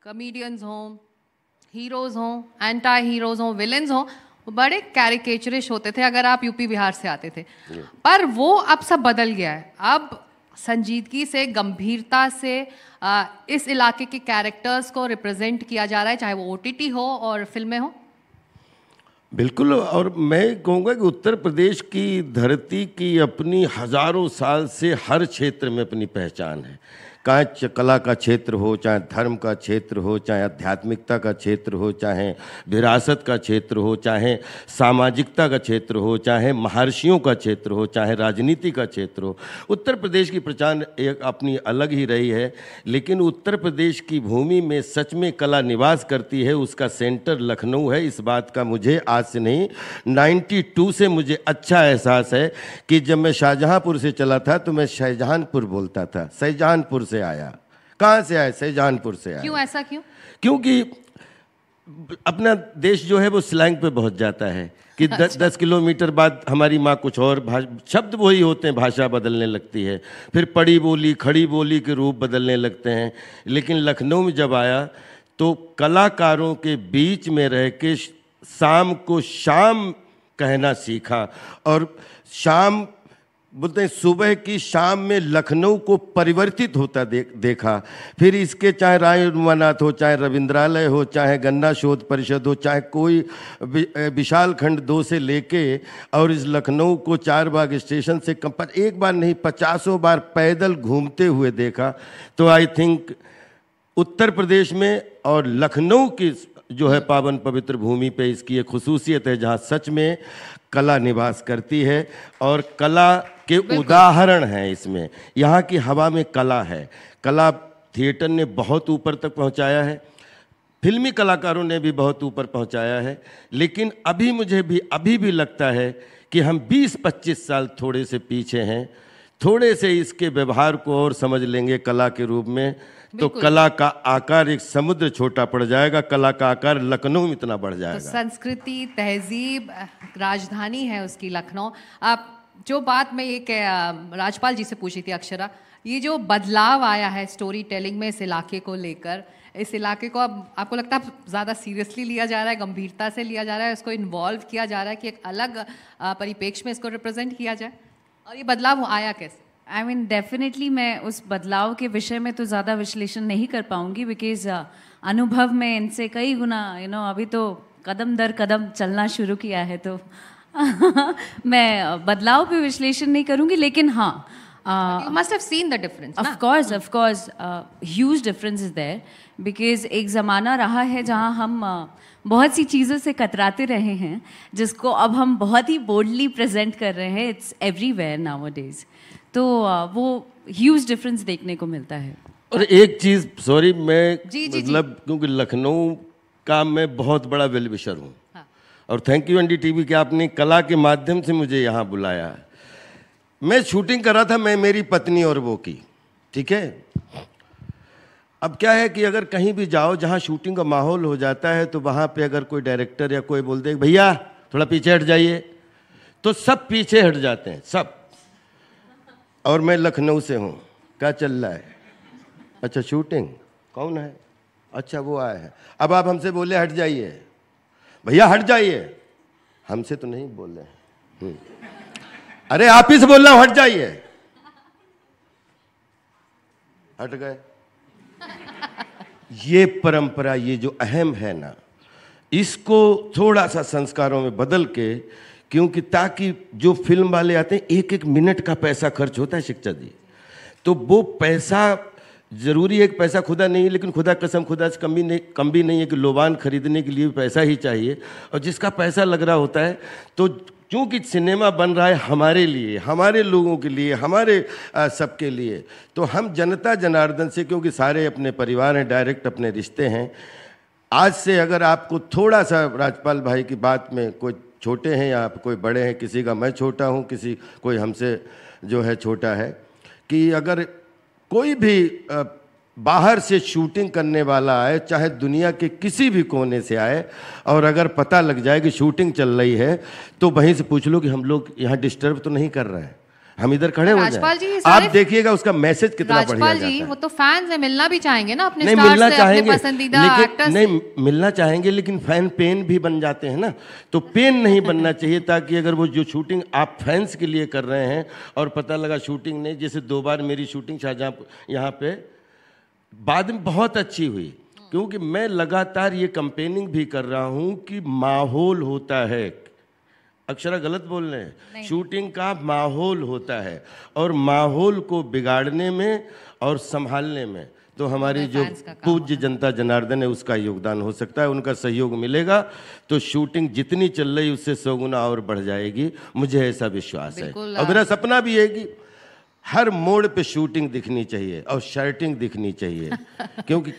Comedians हों, heroes हों, anti heroes हों, विलेंस हों, बड़े कैरिकेचरिश होते थे अगर आप यूपी बिहार से आते थे। पर वो अब सब बदल गया है। अब संजीदगी से, गंभीरता से इस इलाके के कैरेक्टर्स को रिप्रेजेंट किया जा रहा है, चाहे वो ओटीटी हो और फिल्में हो। बिल्कुल। और मैं कहूँगा कि उत्तर प्रदेश की धरती की अपनी हजारों साल से हर क्षेत्र में अपनी पहचान है। चाहे कला का क्षेत्र हो, चाहे धर्म का क्षेत्र हो, चाहे आध्यात्मिकता का क्षेत्र हो, चाहे विरासत का क्षेत्र हो, चाहे सामाजिकता का क्षेत्र हो, चाहे महर्षियों का क्षेत्र हो, चाहे राजनीति का क्षेत्र हो। उत्तर प्रदेश की पहचान एक अपनी अलग ही रही है। लेकिन उत्तर प्रदेश की भूमि में सच में कला निवास करती है, उसका सेंटर लखनऊ है। इस बात का मुझे आज से नहीं 92 से मुझे अच्छा एहसास है कि जब मैं शाहजहांपुर से चला था तो मैं शाहजहानपुर बोलता था, शाहजहानपुर से आया। कहाँ से आया? शाहजहानपुर से आया। क्यों ऐसा क्यों? क्योंकि अपना देश जो है वो स्लैंग पे बहुत जाता है कि 10 किलोमीटर बाद हमारी माँ कुछ और शब्द वही होते हैं, भाषा बदलने लगती है, फिर पड़ी बोली खड़ी बोली के रूप बदलने लगते हैं। लेकिन लखनऊ में जब आया तो कलाकारों के बीच में रह के शाम को शाम कहना सीखा। और शाम बोलते हैं सुबह की शाम में लखनऊ को परिवर्तित होता देखा। फिर इसके चाहे राय रघुनाथ हो, चाहे रविंद्रालय हो, चाहे गन्ना शोध परिषद हो, चाहे कोई विशाल खंड 2 से लेके और इस लखनऊ को 4 बाग स्टेशन से एक बार नहीं 50 बार पैदल घूमते हुए देखा। तो आई थिंक उत्तर प्रदेश में और लखनऊ की जो है पावन पवित्र भूमि पे इसकी एक खुसूसियत है जहाँ सच में कला निवास करती है और कला के उदाहरण हैं इसमें। यहाँ की हवा में कला है। कला थिएटर ने बहुत ऊपर तक पहुँचाया है, फिल्मी कलाकारों ने भी बहुत ऊपर पहुँचाया है। लेकिन अभी भी लगता है कि हम 20-25 साल थोड़े से पीछे हैं। थोड़े से इसके व्यवहार को और समझ लेंगे कला के रूप में तो कला का आकार एक समुद्र छोटा पड़ जाएगा, कला का आकार लखनऊ में इतना बढ़ जाएगा। तो संस्कृति, तहजीब, राजधानी है उसकी लखनऊ। आप जो बात मैं ये राजपाल जी से पूछी थी अक्षरा, ये जो बदलाव आया है स्टोरी टेलिंग में इस इलाके को लेकर, इस इलाके को अब आपको लगता है ज़्यादा सीरियसली लिया जा रहा है, गंभीरता से लिया जा रहा है, उसको इन्वॉल्व किया जा रहा है कि एक अलग परिप्रेक्ष्य में इसको रिप्रेजेंट किया जाए, और ये बदलाव आया कैसे? आई मीन डेफिनेटली मैं उस बदलाव के विषय में तो ज़्यादा विश्लेषण नहीं कर पाऊंगी बिकॉज अनुभव में इनसे कई गुना अभी तो कदम दर कदम चलना शुरू किया है, तो मैं बदलाव पे विश्लेषण नहीं करूंगी। लेकिन हाँ, you must have seen the difference. Of course, huge difference is there because एक ज़माना रहा है जहाँ हम बहुत सी चीज़ों से कतराते रहे हैं, जिसको अब हम बहुत ही बोल्डली प्रेजेंट कर रहे हैं। It's everywhere nowadays. तो वो ह्यूज डिफरेंस देखने को मिलता है। और एक चीज़, सॉरी मैं मतलब क्योंकि लखनऊ का मैं बहुत बड़ा वेल विशर हूँ। हाँ। और थैंक यू एनडीटीवी कि आपने कला के माध्यम से मुझे यहाँ बुलाया। मैं शूटिंग कर रहा था, मैं, मेरी पत्नी और वो की, ठीक है। अब क्या है कि अगर कहीं भी जाओ जहाँ शूटिंग का माहौल हो जाता है तो वहाँ पे अगर कोई डायरेक्टर या कोई बोल दे भैया थोड़ा पीछे हट जाइए, तो सब पीछे हट जाते हैं, सब। और मैं लखनऊ से हूँ, क्या चल रहा है? अच्छा शूटिंग, कौन है? अच्छा वो आया है। अब आप हमसे बोले हट जाइए, भैया हट जाइए, हमसे तो नहीं बोल रहे। अरे आप ही से बोल रहा हूं हट जाइए, हट गए। ये परंपरा, ये जो अहम है ना, इसको थोड़ा सा संस्कारों में बदल के, क्योंकि ताकि जो फिल्म वाले आते हैं 1-1 मिनट का पैसा खर्च होता है शिक्षा जी, तो वो पैसा जरूरी है कि पैसा खुदा नहीं है, लेकिन खुदा कसम खुदा से कम भी नहीं है कि लोबान खरीदने के लिए पैसा ही चाहिए। और जिसका पैसा लग रहा होता है, तो क्योंकि सिनेमा बन रहा है हमारे लिए, हमारे लोगों के लिए, हमारे सबके लिए, तो हम जनता जनार्दन से, क्योंकि सारे अपने परिवार हैं, डायरेक्ट अपने रिश्ते हैं। आज से अगर आपको थोड़ा सा राजपाल भाई की बात में, कोई छोटे हैं या कोई बड़े हैं, किसी का मैं छोटा हूँ, कोई हमसे जो है छोटा है, कि अगर कोई भी बाहर से शूटिंग करने वाला आए, चाहे दुनिया के किसी भी कोने से आए, और अगर पता लग जाए कि शूटिंग चल रही है, तो वहीं से पूछ लो कि हम लोग यहाँ डिस्टर्ब तो नहीं कर रहे हैं, हम इधर खड़े हो राजपाल जी, जाएं। ये आप सारे देखिएगा उसका मैसेज कितना बढ़िया राजपाल जाता जी है। वो तो फैंस है, मिलना भी चाहेंगे ना अपने नहीं स्टार मिलना से, अपने चाहेंगे, पसंदीदा लेकिन एक्टर से। नहीं मिलना चाहेंगे, लेकिन फैन पेन भी बन जाते हैं ना, तो पेन नहीं बनना चाहिए, ताकि अगर वो जो शूटिंग आप फैंस के लिए कर रहे हैं और पता लगा शूटिंग नहीं, जैसे 2 बार मेरी शूटिंग शाहजहां यहाँ पे बाद में बहुत अच्छी हुई, क्योंकि मैं लगातार ये कंपेनिंग भी कर रहा हूँ कि माहौल होता है, अक्षरा गलत बोल रहे हैं, शूटिंग का माहौल होता है, और माहौल को बिगाड़ने में और संभालने में तो हमारी जो पूज्य जनता जनार्दन है उसका योगदान हो सकता है। उनका सहयोग मिलेगा तो शूटिंग जितनी चल रही उससे 100 गुना और बढ़ जाएगी, मुझे ऐसा विश्वास है। और मेरा सपना भी है कि हर मोड़ पे शूटिंग दिखनी चाहिए और शर्टिंग दिखनी चाहिए, क्योंकि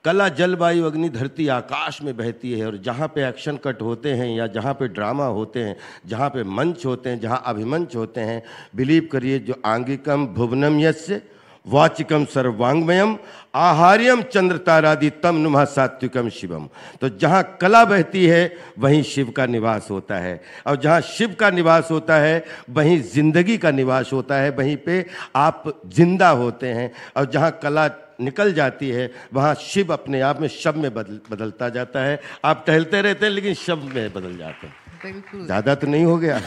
कला जलवायु अग्नि धरती आकाश में बहती है, और जहाँ पे एक्शन कट होते हैं या जहाँ पे ड्रामा होते हैं, जहाँ पे मंच होते हैं, जहाँ अभिमंच होते हैं, बिलीव करिए, जो आंगिकम भुवनम यस्य वाचिकम सर्वांगमयम आहार्यम चंद्र तारादि तम नुमा सात्विकम शिवम। तो जहाँ कला बहती है वहीं शिव का निवास होता है, और जहाँ शिव का निवास होता है वहीं जिंदगी का निवास होता है, वहीं पे आप जिंदा होते हैं। और जहाँ कला निकल जाती है वहाँ शिव अपने आप में शब में बदलता जाता है। आप टहलते रहते हैं लेकिन शब में बदल जाते हैं। बिल्कुल, ज्यादा तो नहीं हो गया।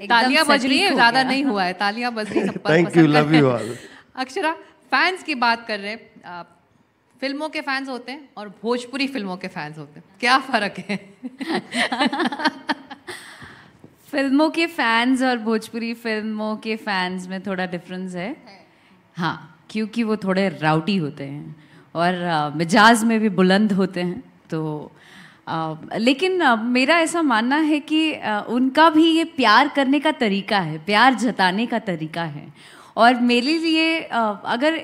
तालियां बज रही है, ज्यादा नहीं हुआ है, तालियां बज रही है। Thank you, love you all. Akshara, fans की बात कर रहे हैं, फिल्मों के फैंस होते हैं और भोजपुरी फिल्मों के फैंस होते हैं, क्या फर्क है? फिल्मों के फैंस और भोजपुरी फिल्मों के फैंस में थोड़ा डिफरेंस है। हाँ, क्योंकि वो थोड़े राउटी होते हैं और मिजाज में भी बुलंद होते हैं, तो लेकिन मेरा ऐसा मानना है कि उनका भी ये प्यार करने का तरीका है, प्यार जताने का तरीका है। और मेरे लिए अगर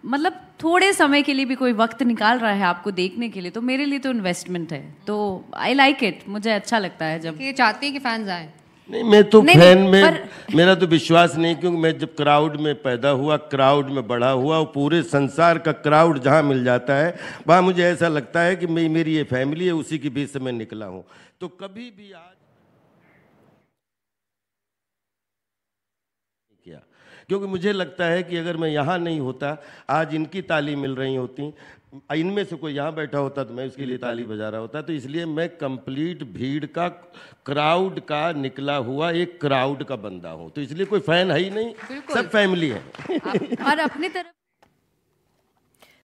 मतलब थोड़े समय के लिए भी कोई वक्त निकाल रहा है आपको देखने के लिए, तो मेरे लिए तो इन्वेस्टमेंट है, तो आई लाइक इट, मुझे अच्छा लगता है जब ये चाहते हैं कि फैंस आए। नहीं, मैं तो नहीं, फैन नहीं, में मेरा तो विश्वास नहीं, क्योंकि मैं जब क्राउड में पैदा हुआ, क्राउड में बड़ा हुआ, और पूरे संसार का क्राउड जहाँ मिल जाता है वहाँ मुझे ऐसा लगता है कि मेरी ये फैमिली है, उसी के बीच से मैं निकला हूँ। तो कभी भी आज किया, क्योंकि मुझे लगता है कि अगर मैं यहाँ नहीं होता, आज इनकी ताली मिल रही होती, इनमें से कोई यहाँ बैठा होता तो मैं उसके लिए ताली बजा रहा होता। तो इसलिए मैं कंप्लीट भीड़ का, क्राउड का निकला हुआ एक क्राउड का बंदा हूँ, तो इसलिए कोई फैन है ही नहीं, सब फैमिली है। और अपनी तरफ